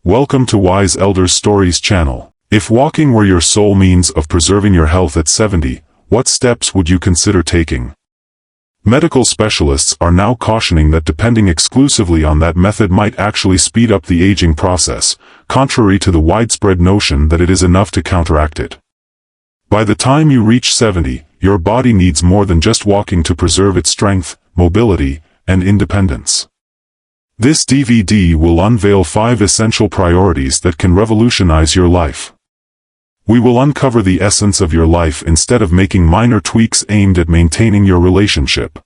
Welcome to Wise Elders Stories channel. If walking were your sole means of preserving your health at 70, what steps would you consider taking? Medical specialists are now cautioning that depending exclusively on that method might actually speed up the aging process, contrary to the widespread notion that it is enough to counteract it. By the time you reach 70, your body needs more than just walking to preserve its strength, mobility, and independence. This DVD will unveil 5 essential priorities that can revolutionize your life. We will uncover the essence of your life instead of making minor tweaks aimed at maintaining your relationship.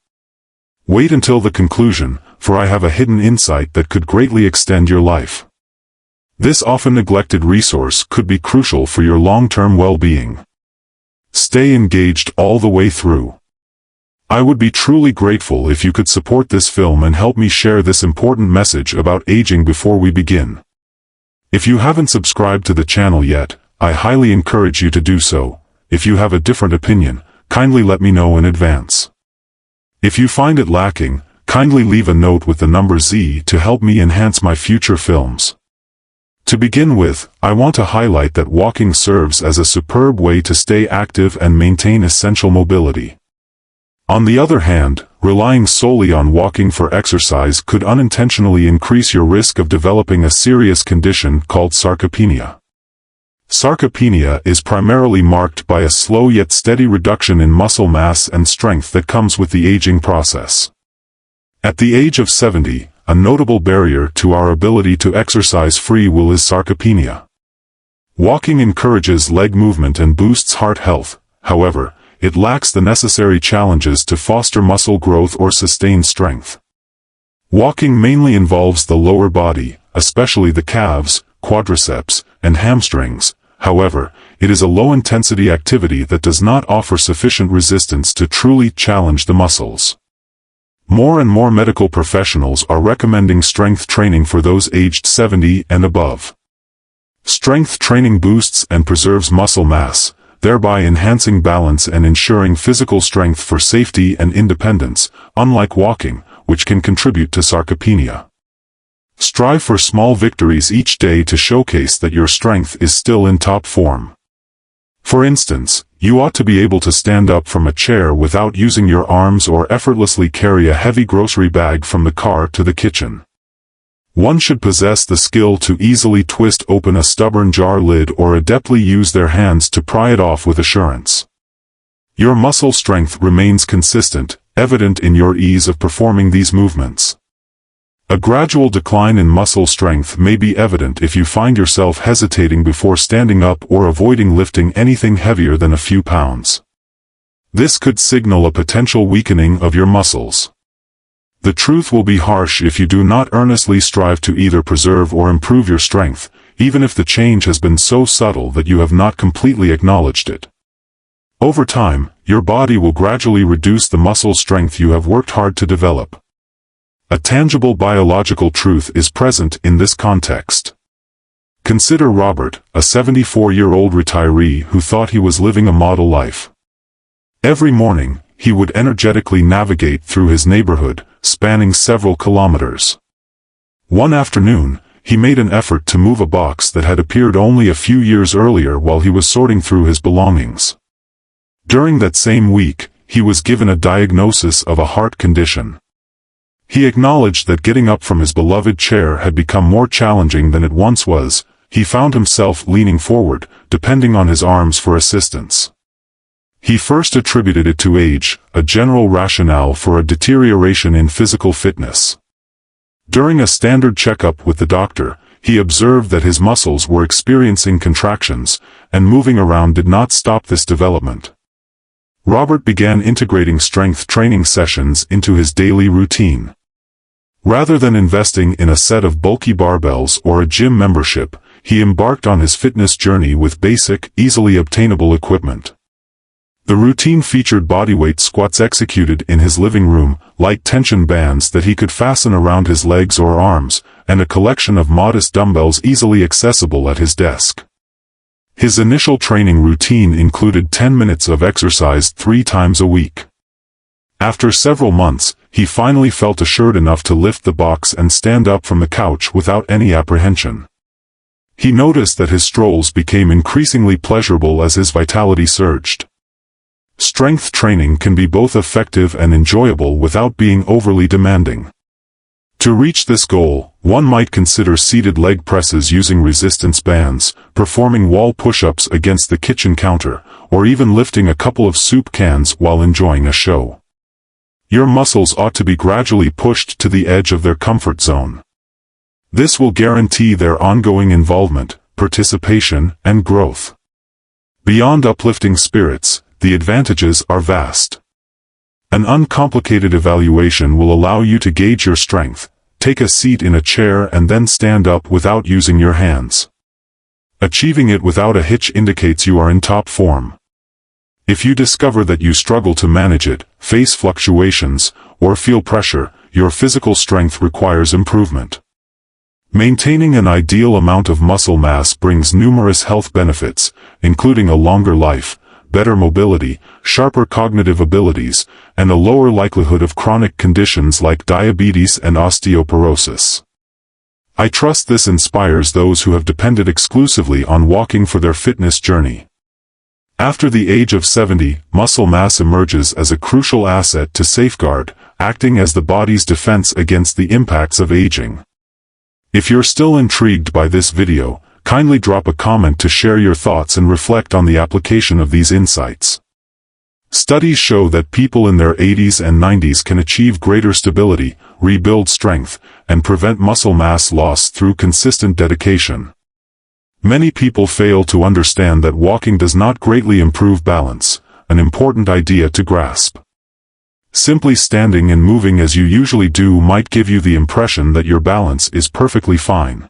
Wait until the conclusion, for I have a hidden insight that could greatly extend your life. This often neglected resource could be crucial for your long-term well-being. Stay engaged all the way through. I would be truly grateful if you could support this film and help me share this important message about aging before we begin. If you haven't subscribed to the channel yet, I highly encourage you to do so. If you have a different opinion, kindly let me know in advance. If you find it lacking, kindly leave a note with the number Z to help me enhance my future films. To begin with, I want to highlight that walking serves as a superb way to stay active and maintain essential mobility. On the other hand, relying solely on walking for exercise could unintentionally increase your risk of developing a serious condition called sarcopenia. Sarcopenia is primarily marked by a slow yet steady reduction in muscle mass and strength that comes with the aging process. At the age of 70, a notable barrier to our ability to exercise free will is sarcopenia. Walking encourages leg movement and boosts heart health, however, it lacks the necessary challenges to foster muscle growth or sustain strength. Walking mainly involves the lower body, especially the calves, quadriceps, and hamstrings. However, it is a low-intensity activity that does not offer sufficient resistance to truly challenge the muscles. More and more medical professionals are recommending strength training for those aged 70 and above. Strength training boosts and preserves muscle mass, thereby enhancing balance and ensuring physical strength for safety and independence, unlike walking, which can contribute to sarcopenia. Strive for small victories each day to showcase that your strength is still in top form. For instance, you ought to be able to stand up from a chair without using your arms or effortlessly carry a heavy grocery bag from the car to the kitchen. One should possess the skill to easily twist open a stubborn jar lid or adeptly use their hands to pry it off with assurance. Your muscle strength remains consistent, evident in your ease of performing these movements. A gradual decline in muscle strength may be evident if you find yourself hesitating before standing up or avoiding lifting anything heavier than a few pounds. This could signal a potential weakening of your muscles. The truth will be harsh if you do not earnestly strive to either preserve or improve your strength, even if the change has been so subtle that you have not completely acknowledged it. Over time, your body will gradually reduce the muscle strength you have worked hard to develop. A tangible biological truth is present in this context. Consider Robert, a 74-year-old retiree who thought he was living a model life. Every morning, he would energetically navigate through his neighborhood, spanning several kilometers. One afternoon, he made an effort to move a box that had appeared only a few years earlier while he was sorting through his belongings. During that same week, he was given a diagnosis of a heart condition. He acknowledged that getting up from his beloved chair had become more challenging than it once was. He found himself leaning forward, depending on his arms for assistance. He first attributed it to age, a general rationale for a deterioration in physical fitness. During a standard checkup with the doctor, he observed that his muscles were experiencing contractions, and moving around did not stop this development. Robert began integrating strength training sessions into his daily routine. Rather than investing in a set of bulky barbells or a gym membership, he embarked on his fitness journey with basic, easily obtainable equipment. The routine featured bodyweight squats executed in his living room, light tension bands that he could fasten around his legs or arms, and a collection of modest dumbbells easily accessible at his desk. His initial training routine included 10 minutes of exercise 3 times a week. After several months, he finally felt assured enough to lift the box and stand up from the couch without any apprehension. He noticed that his strolls became increasingly pleasurable as his vitality surged. Strength training can be both effective and enjoyable without being overly demanding. To reach this goal, one might consider seated leg presses using resistance bands, performing wall push-ups against the kitchen counter, or even lifting a couple of soup cans while enjoying a show. Your muscles ought to be gradually pushed to the edge of their comfort zone. This will guarantee their ongoing involvement, participation, and growth. Beyond uplifting spirits, the advantages are vast. An uncomplicated evaluation will allow you to gauge your strength, take a seat in a chair and then stand up without using your hands. Achieving it without a hitch indicates you are in top form. If you discover that you struggle to manage it, face fluctuations, or feel pressure, your physical strength requires improvement. Maintaining an ideal amount of muscle mass brings numerous health benefits, including a longer life, better mobility, sharper cognitive abilities, and a lower likelihood of chronic conditions like diabetes and osteoporosis. I trust this inspires those who have depended exclusively on walking for their fitness journey. After the age of 70, muscle mass emerges as a crucial asset to safeguard, acting as the body's defense against the impacts of aging. If you're still intrigued by this video, kindly drop a comment to share your thoughts and reflect on the application of these insights. Studies show that people in their 80s and 90s can achieve greater stability, rebuild strength, and prevent muscle mass loss through consistent dedication. Many people fail to understand that walking does not greatly improve balance, an important idea to grasp. Simply standing and moving as you usually do might give you the impression that your balance is perfectly fine.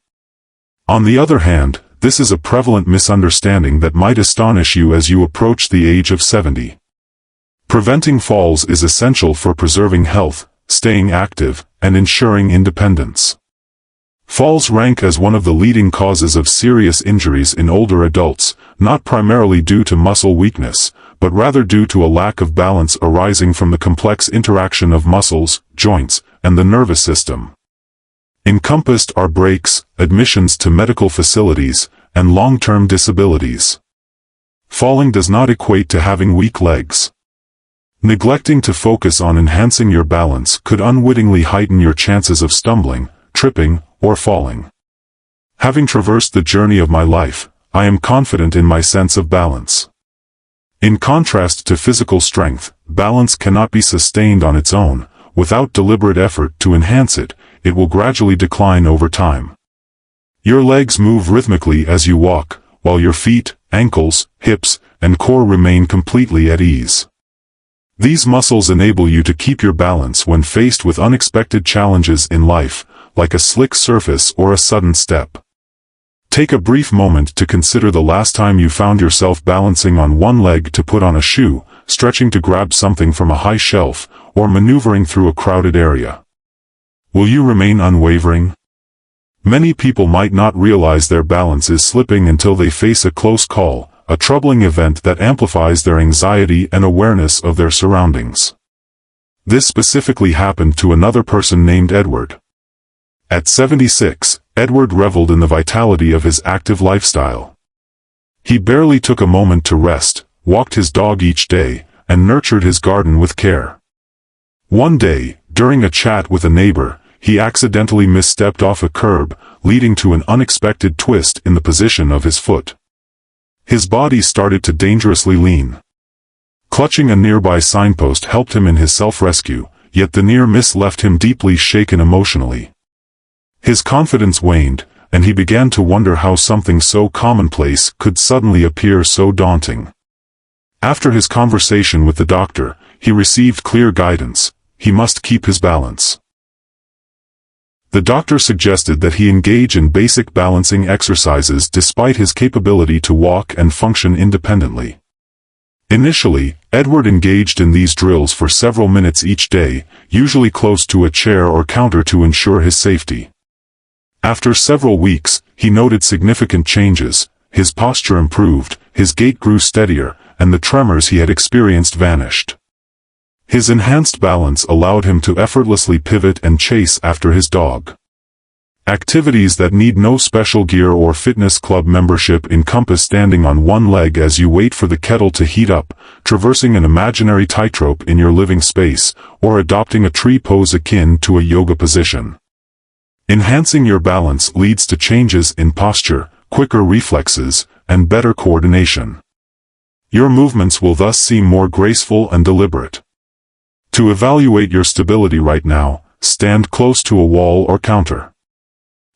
On the other hand, this is a prevalent misunderstanding that might astonish you as you approach the age of 70. Preventing falls is essential for preserving health, staying active, and ensuring independence. Falls rank as one of the leading causes of serious injuries in older adults, not primarily due to muscle weakness, but rather due to a lack of balance arising from the complex interaction of muscles, joints, and the nervous system. Encompassed are breaks, admissions to medical facilities, and long-term disabilities. Falling does not equate to having weak legs. Neglecting to focus on enhancing your balance could unwittingly heighten your chances of stumbling, tripping, or falling. Having traversed the journey of my life, I am confident in my sense of balance. In contrast to physical strength, balance cannot be sustained on its own. Without deliberate effort to enhance it, it will gradually decline over time. Your legs move rhythmically as you walk, while your feet, ankles, hips, and core remain completely at ease. These muscles enable you to keep your balance when faced with unexpected challenges in life, like a slick surface or a sudden step. Take a brief moment to consider the last time you found yourself balancing on one leg to put on a shoe, stretching to grab something from a high shelf, or maneuvering through a crowded area. Will you remain unwavering? Many people might not realize their balance is slipping until they face a close call, a troubling event that amplifies their anxiety and awareness of their surroundings. This specifically happened to another person named Edward. At 76, Edward reveled in the vitality of his active lifestyle. He barely took a moment to rest, walked his dog each day, and nurtured his garden with care. One day, during a chat with a neighbor, he accidentally misstepped off a curb, leading to an unexpected twist in the position of his foot. His body started to dangerously lean. Clutching a nearby signpost helped him in his self-rescue, yet the near miss left him deeply shaken emotionally. His confidence waned, and he began to wonder how something so commonplace could suddenly appear so daunting. After his conversation with the doctor, he received clear guidance: he must keep his balance. The doctor suggested that he engage in basic balancing exercises despite his capability to walk and function independently. Initially, Edward engaged in these drills for several minutes each day, usually close to a chair or counter to ensure his safety. After several weeks, he noted significant changes: his posture improved, his gait grew steadier, and the tremors he had experienced vanished. His enhanced balance allowed him to effortlessly pivot and chase after his dog. Activities that need no special gear or fitness club membership encompass standing on one leg as you wait for the kettle to heat up, traversing an imaginary tightrope in your living space, or adopting a tree pose akin to a yoga position. Enhancing your balance leads to changes in posture, quicker reflexes, and better coordination. Your movements will thus seem more graceful and deliberate. To evaluate your stability right now, stand close to a wall or counter.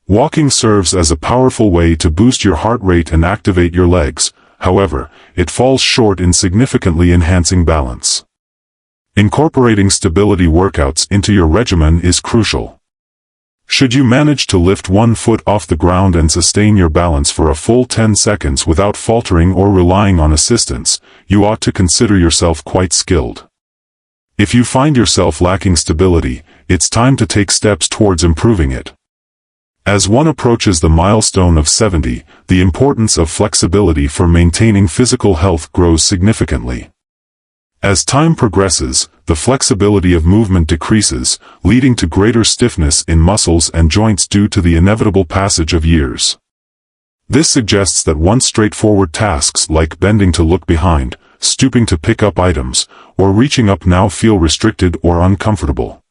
Walking serves as a powerful way to boost your heart rate and activate your legs. However, it falls short in significantly enhancing balance. Incorporating stability workouts into your regimen is crucial. Should you manage to lift one foot off the ground and sustain your balance for a full 10 seconds without faltering or relying on assistance, you ought to consider yourself quite skilled. If you find yourself lacking stability, it's time to take steps towards improving it. As one approaches the milestone of 70, the importance of flexibility for maintaining physical health grows significantly. As time progresses, the flexibility of movement decreases, leading to greater stiffness in muscles and joints due to the inevitable passage of years. This suggests that once straightforward tasks like bending to look behind, stooping to pick up items, or reaching up now feel restricted or uncomfortable.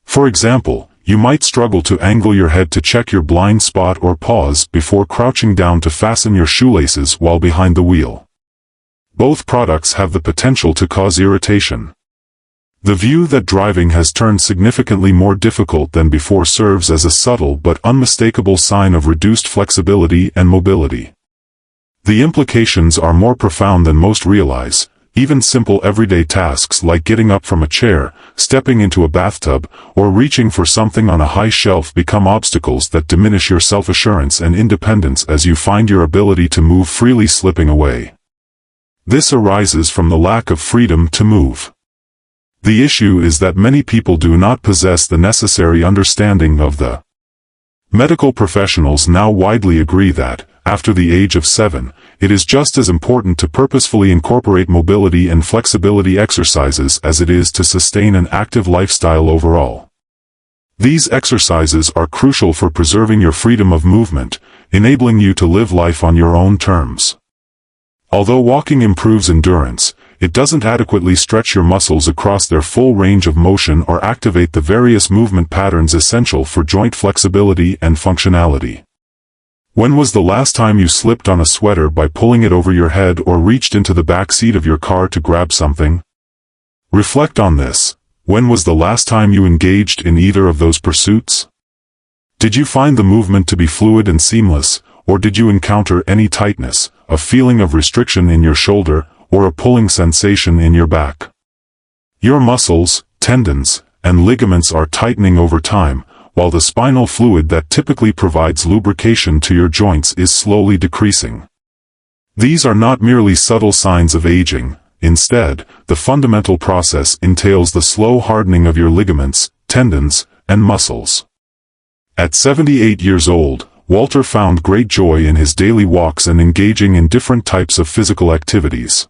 For example, you might struggle to angle your head to check your blind spot or pause before crouching down to fasten your shoelaces while behind the wheel. Both products have the potential to cause irritation. The view that driving has turned significantly more difficult than before serves as a subtle but unmistakable sign of reduced flexibility and mobility. The implications are more profound than most realize. Even simple everyday tasks like getting up from a chair, stepping into a bathtub, or reaching for something on a high shelf become obstacles that diminish your self-assurance and independence as you find your ability to move freely slipping away. This arises from the lack of freedom to move. The issue is that many people do not possess the necessary understanding of the. Medical professionals now widely agree that, after the age of 7, it is just as important to purposefully incorporate mobility and flexibility exercises as it is to sustain an active lifestyle overall. These exercises are crucial for preserving your freedom of movement, enabling you to live life on your own terms. Although walking improves endurance, it doesn't adequately stretch your muscles across their full range of motion or activate the various movement patterns essential for joint flexibility and functionality. When was the last time you slipped on a sweater by pulling it over your head or reached into the back seat of your car to grab something? Reflect on this. When was the last time you engaged in either of those pursuits? Did you find the movement to be fluid and seamless, or did you encounter any tightness, a feeling of restriction in your shoulder, or a pulling sensation in your back? Your muscles, tendons, and ligaments are tightening over time, while the spinal fluid that typically provides lubrication to your joints is slowly decreasing. These are not merely subtle signs of aging. Instead, the fundamental process entails the slow hardening of your ligaments, tendons, and muscles. At 78 years old, Walter found great joy in his daily walks and engaging in different types of physical activities.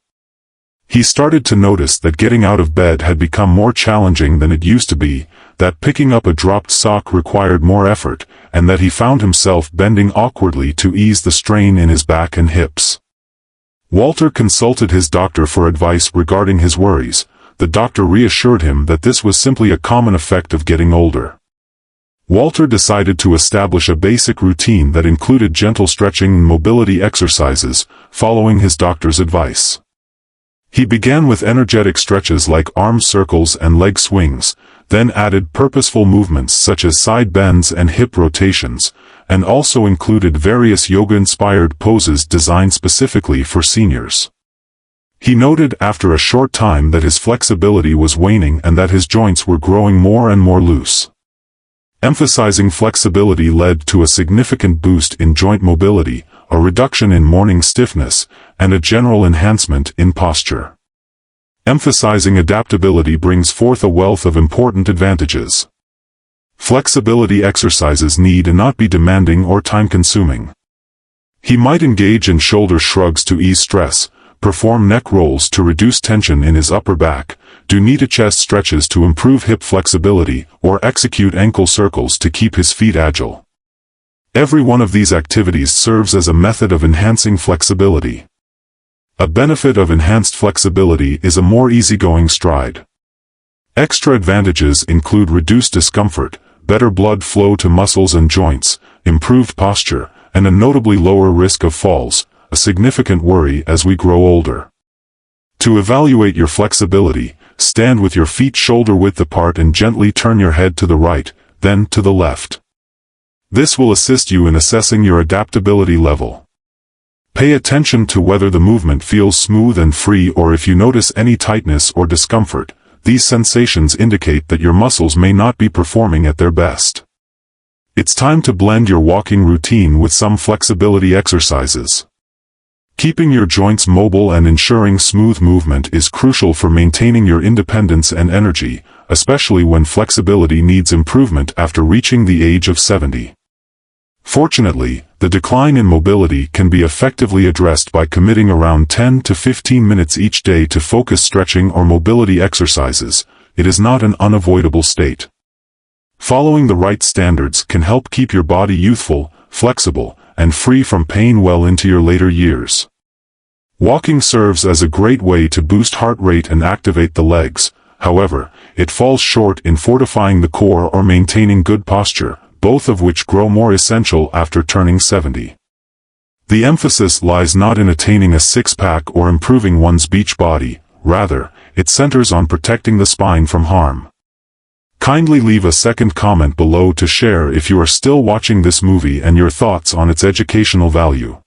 He started to notice that getting out of bed had become more challenging than it used to be, that picking up a dropped sock required more effort, and that he found himself bending awkwardly to ease the strain in his back and hips. Walter consulted his doctor for advice regarding his worries. The doctor reassured him that this was simply a common effect of getting older. Walter decided to establish a basic routine that included gentle stretching and mobility exercises, following his doctor's advice. He began with energetic stretches like arm circles and leg swings, then added purposeful movements such as side bends and hip rotations, and also included various yoga-inspired poses designed specifically for seniors. He noted after a short time that his flexibility was waning and that his joints were growing more and more loose. Emphasizing flexibility led to a significant boost in joint mobility, a reduction in morning stiffness, and a general enhancement in posture. Emphasizing adaptability brings forth a wealth of important advantages. Flexibility exercises need not be demanding or time-consuming. He might engage in shoulder shrugs to ease stress, perform neck rolls to reduce tension in his upper back, do knee-to-chest stretches to improve hip flexibility, or execute ankle circles to keep his feet agile. Every one of these activities serves as a method of enhancing flexibility. A benefit of enhanced flexibility is a more easygoing stride. Extra advantages include reduced discomfort, better blood flow to muscles and joints, improved posture, and a notably lower risk of falls, a significant worry as we grow older. To evaluate your flexibility, stand with your feet shoulder-width apart and gently turn your head to the right, then to the left. This will assist you in assessing your adaptability level. Pay attention to whether the movement feels smooth and free or if you notice any tightness or discomfort. These sensations indicate that your muscles may not be performing at their best. It's time to blend your walking routine with some flexibility exercises. Keeping your joints mobile and ensuring smooth movement is crucial for maintaining your independence and energy, especially when flexibility needs improvement after reaching the age of 70. Fortunately, the decline in mobility can be effectively addressed by committing around 10 to 15 minutes each day to focus stretching or mobility exercises. It is not an unavoidable state. Following the right standards can help keep your body youthful, flexible, and free from pain well into your later years. Walking serves as a great way to boost heart rate and activate the legs. However, it falls short in fortifying the core or maintaining good posture, both of which grow more essential after turning 70. The emphasis lies not in attaining a six-pack or improving one's beach body, rather, it centers on protecting the spine from harm. Kindly leave a second comment below to share if you are still watching this movie and your thoughts on its educational value.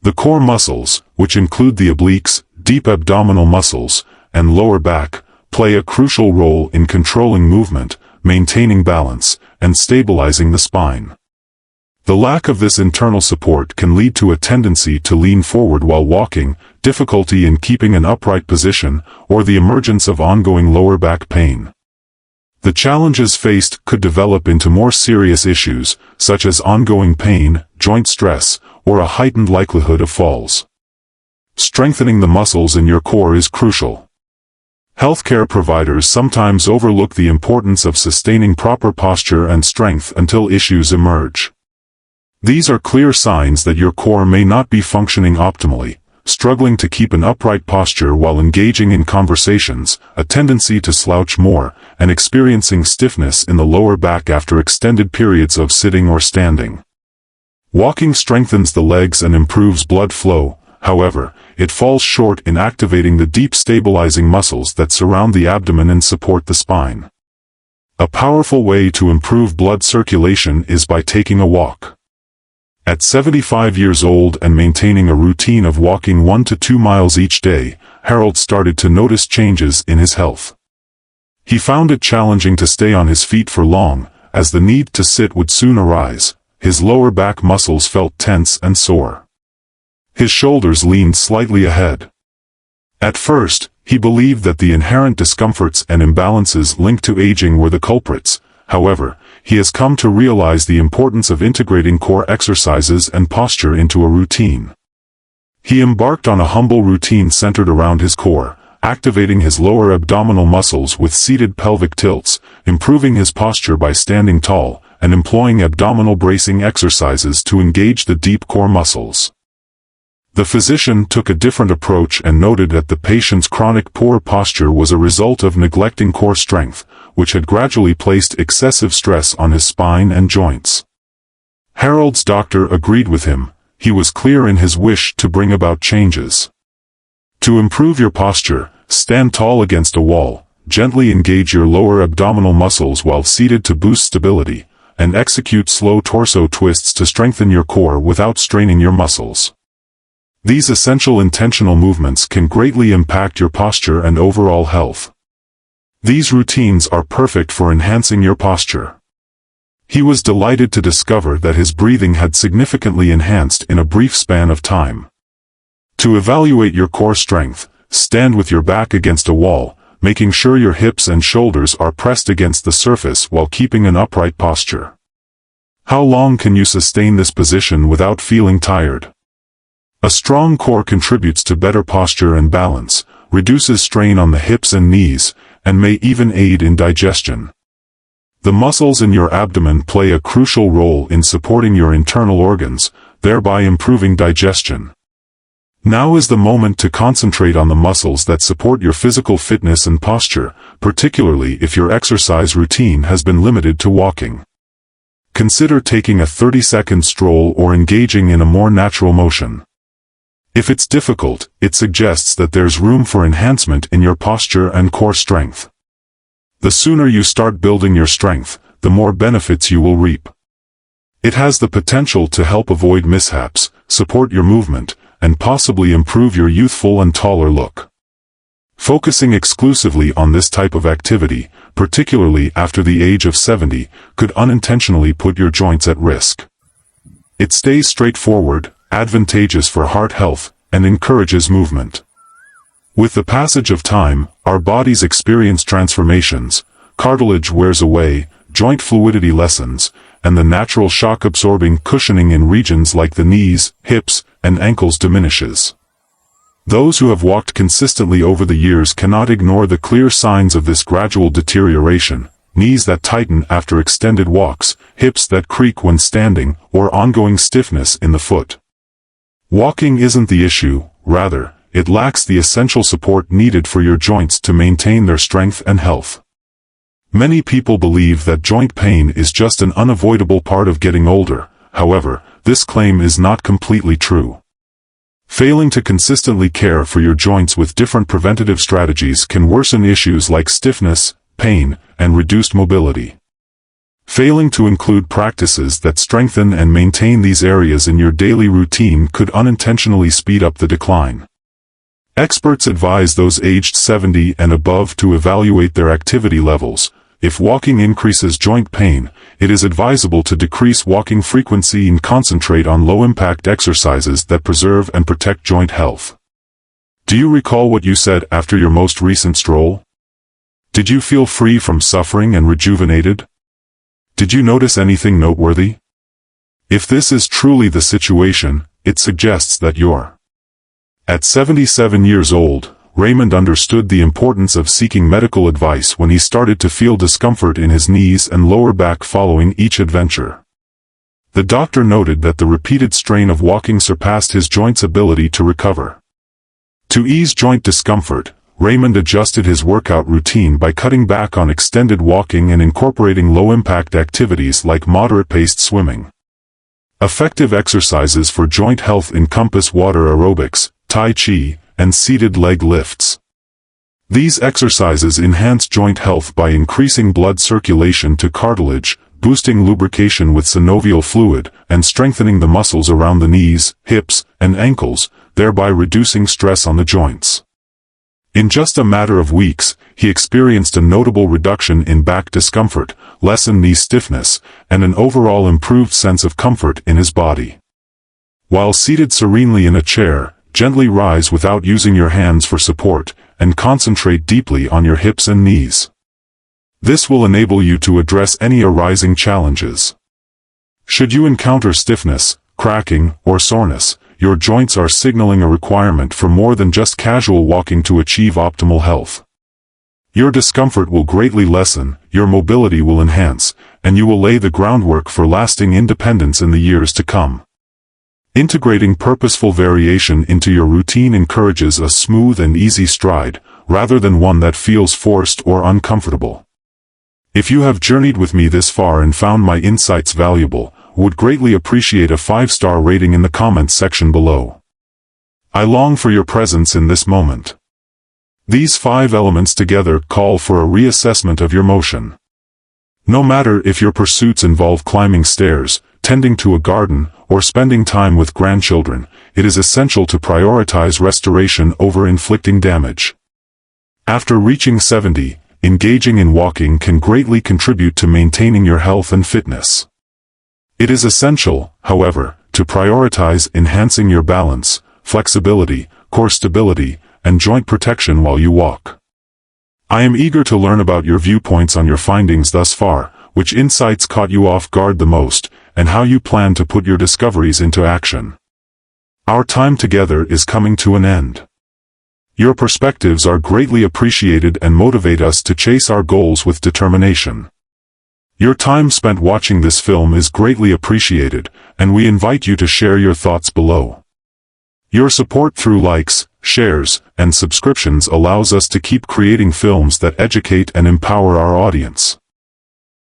The core muscles, which include the obliques, deep abdominal muscles, and lower back, play a crucial role in controlling movement, maintaining balance, and stabilizing the spine. The lack of this internal support can lead to a tendency to lean forward while walking, difficulty in keeping an upright position, or the emergence of ongoing lower back pain. The challenges faced could develop into more serious issues, such as ongoing pain, joint stress, or a heightened likelihood of falls. Strengthening the muscles in your core is crucial. Healthcare providers sometimes overlook the importance of sustaining proper posture and strength until issues emerge. These are clear signs that your core may not be functioning optimally, struggling to keep an upright posture while engaging in conversations, a tendency to slouch more, and experiencing stiffness in the lower back after extended periods of sitting or standing. Walking strengthens the legs and improves blood flow. However, it falls short in activating the deep stabilizing muscles that surround the abdomen and support the spine. A powerful way to improve blood circulation is by taking a walk. At 75 years old and maintaining a routine of walking 1 to 2 miles each day, Harold started to notice changes in his health. He found it challenging to stay on his feet for long, as the need to sit would soon arise. His lower back muscles felt tense and sore. His shoulders leaned slightly ahead. At first, he believed that the inherent discomforts and imbalances linked to aging were the culprits. However, he has come to realize the importance of integrating core exercises and posture into a routine. He embarked on a humble routine centered around his core, activating his lower abdominal muscles with seated pelvic tilts, improving his posture by standing tall, and employing abdominal bracing exercises to engage the deep core muscles. The physician took a different approach and noted that the patient's chronic poor posture was a result of neglecting core strength, which had gradually placed excessive stress on his spine and joints. Harold's doctor agreed with him. He was clear in his wish to bring about changes. To improve your posture, stand tall against a wall, gently engage your lower abdominal muscles while seated to boost stability, and execute slow torso twists to strengthen your core without straining your muscles. These essential intentional movements can greatly impact your posture and overall health. These routines are perfect for enhancing your posture. He was delighted to discover that his breathing had significantly enhanced in a brief span of time. To evaluate your core strength, stand with your back against a wall, making sure your hips and shoulders are pressed against the surface while keeping an upright posture. How long can you sustain this position without feeling tired? A strong core contributes to better posture and balance, reduces strain on the hips and knees, and may even aid in digestion. The muscles in your abdomen play a crucial role in supporting your internal organs, thereby improving digestion. Now is the moment to concentrate on the muscles that support your physical fitness and posture, particularly if your exercise routine has been limited to walking. Consider taking a 30-second stroll or engaging in a more natural motion. If it's difficult, it suggests that there's room for enhancement in your posture and core strength. The sooner you start building your strength, the more benefits you will reap. It has the potential to help avoid mishaps, support your movement, and possibly improve your youthful and taller look. Focusing exclusively on this type of activity, particularly after the age of 70, could unintentionally put your joints at risk. It stays straightforward, advantageous for heart health, and encourages movement. With the passage of time, our bodies experience transformations, cartilage wears away, joint fluidity lessens, and the natural shock-absorbing cushioning in regions like the knees, hips, and ankles diminishes. Those who have walked consistently over the years cannot ignore the clear signs of this gradual deterioration: knees that tighten after extended walks, hips that creak when standing, or ongoing stiffness in the foot. Walking isn't the issue, rather, it lacks the essential support needed for your joints to maintain their strength and health. Many people believe that joint pain is just an unavoidable part of getting older. However, this claim is not completely true. Failing to consistently care for your joints with different preventative strategies can worsen issues like stiffness, pain, and reduced mobility. Failing to include practices that strengthen and maintain these areas in your daily routine could unintentionally speed up the decline. Experts advise those aged 70 and above to evaluate their activity levels. If walking increases joint pain, it is advisable to decrease walking frequency and concentrate on low-impact exercises that preserve and protect joint health. Do you recall what you said after your most recent stroll? Did you feel free from suffering and rejuvenated? Did you notice anything noteworthy? If this is truly the situation, it suggests that you're. At 77 years old, Raymond understood the importance of seeking medical advice when he started to feel discomfort in his knees and lower back following each adventure. The doctor noted that the repeated strain of walking surpassed his joints' ability to recover. To ease joint discomfort, Raymond adjusted his workout routine by cutting back on extended walking and incorporating low-impact activities like moderate-paced swimming. Effective exercises for joint health encompass water aerobics, Tai Chi, and seated leg lifts. These exercises enhance joint health by increasing blood circulation to cartilage, boosting lubrication with synovial fluid, and strengthening the muscles around the knees, hips, and ankles, thereby reducing stress on the joints. In just a matter of weeks, he experienced a notable reduction in back discomfort, lessened knee stiffness, and an overall improved sense of comfort in his body. While seated serenely in a chair, gently rise without using your hands for support, and concentrate deeply on your hips and knees. This will enable you to address any arising challenges. Should you encounter stiffness, cracking, or soreness, your joints are signaling a requirement for more than just casual walking to achieve optimal health. Your discomfort will greatly lessen, your mobility will enhance, and you will lay the groundwork for lasting independence in the years to come. Integrating purposeful variation into your routine encourages a smooth and easy stride, rather than one that feels forced or uncomfortable. If you have journeyed with me this far and found my insights valuable, would greatly appreciate a 5-star rating in the comments section below. I long for your presence in this moment. These 5 elements together call for a reassessment of your motion. No matter if your pursuits involve climbing stairs, tending to a garden, or spending time with grandchildren, it is essential to prioritize restoration over inflicting damage. After reaching 70, engaging in walking can greatly contribute to maintaining your health and fitness. It is essential, however, to prioritize enhancing your balance, flexibility, core stability, and joint protection while you walk. I am eager to learn about your viewpoints on your findings thus far, which insights caught you off guard the most, and how you plan to put your discoveries into action. Our time together is coming to an end. Your perspectives are greatly appreciated and motivate us to chase our goals with determination. Your time spent watching this film is greatly appreciated, and we invite you to share your thoughts below. Your support through likes, shares, and subscriptions allows us to keep creating films that educate and empower our audience.